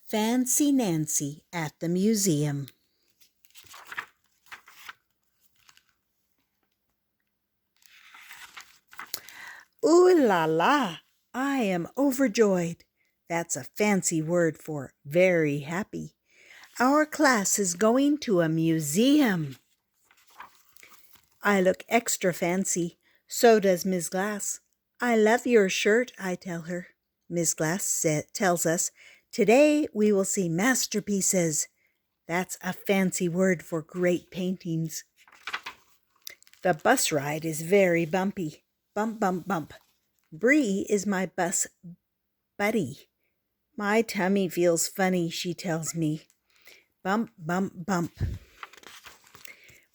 Fancy Nancy at the museum. Ooh la la! I am overjoyed. That's a fancy word for very happy. Our class is going to a museum. I look extra fancy. So does Miss Glass. I love your shirt, I tell her. Miss Glass tells us, today we will see masterpieces. That's a fancy word for great paintings. The bus ride is very bumpy. Bump, bump, bump. Bree is my bus buddy. My tummy feels funny, she tells me. Bump, bump, bump.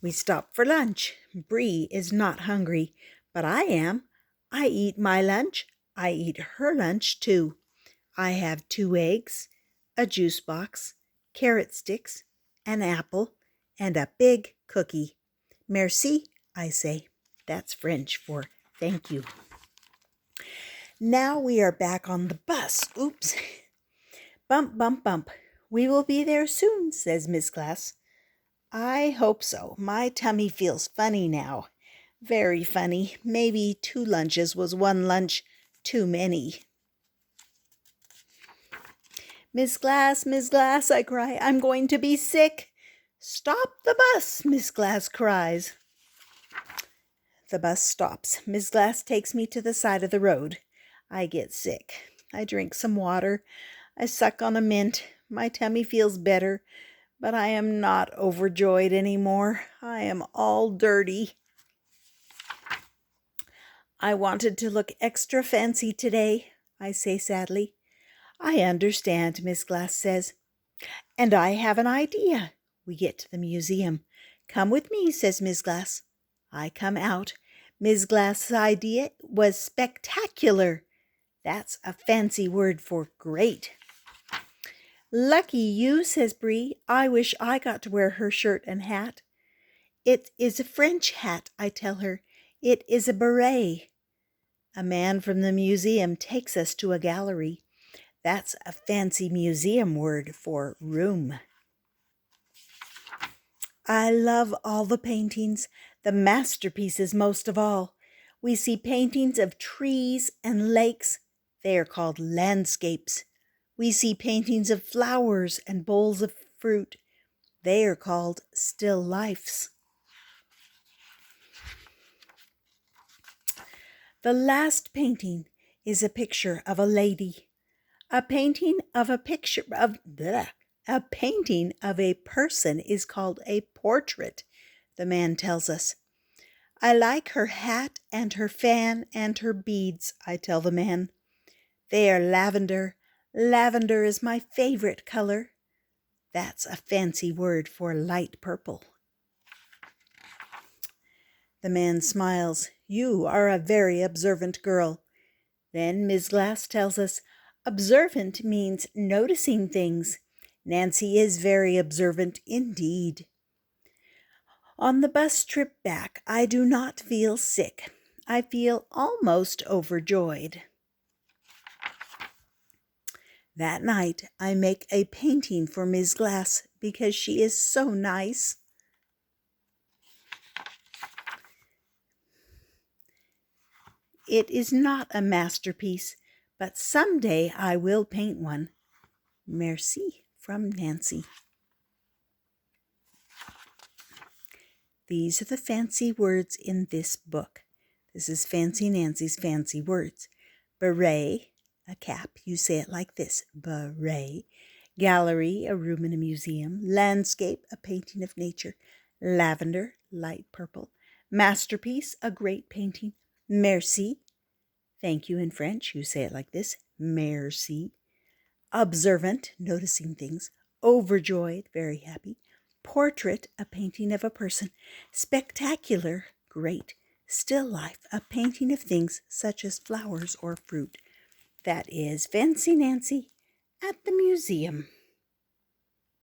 We stop for lunch. Bree is not hungry, but I am. I eat my lunch. I eat her lunch too. I have 2 eggs, a juice box, carrot sticks, an apple, and a big cookie. Merci, I say. That's French for thank you. Now we are back on the bus. Oops. Bump, bump, bump. We will be there soon, says Miss Glass. I hope so. My tummy feels funny now. Very funny. Maybe 2 lunches was 1 lunch too many. Miss Glass, I cry. I'm going to be sick. Stop the bus, Miss Glass cries. The bus stops. Miss Glass takes me to the side of the road. I get sick. I drink some water. I suck on a mint. My tummy feels better, but I am not overjoyed anymore. I am all dirty. I wanted to look extra fancy today, I say sadly. I understand, Miss Glass says. And I have an idea. We get to the museum. Come with me, says Miss Glass. I come out. Miss Glass's idea was spectacular. That's a fancy word for great. Lucky you, says Bree. I wish I got to wear her shirt and hat. It is a French hat, I tell her. It is a beret. A man from the museum takes us to a gallery. That's a fancy museum word for room. I love all the paintings, the masterpieces most of all. We see paintings of trees and lakes. They are called landscapes. We see paintings of flowers and bowls of fruit. They are called still lifes. The last painting is a picture of a lady. A painting of a person is called a portrait, the man tells us. I like her hat and her fan and her beads, I tell the man. They are lavender. Lavender is my favorite color. That's a fancy word for light purple. The man smiles. You are a very observant girl. Then Miss Glass tells us, observant means noticing things. Nancy is very observant indeed. On the bus trip back, I do not feel sick. I feel almost overjoyed. That night, I make a painting for Miss Glass because she is so nice. It is not a masterpiece, but someday I will paint one. Merci from Nancy. These are the fancy words in this book. This is Fancy Nancy's fancy words. Beret, a cap. You say it like this. Beret. Gallery, a room in a museum. Landscape, a painting of nature. Lavender, light purple. Masterpiece, a great painting. Merci. Thank you in French. You say it like this. Merci. Observant, noticing things. Overjoyed, very happy. Portrait, a painting of a person. Spectacular, great. Still life, a painting of things such as flowers or fruit. That is Fancy Nancy at the museum.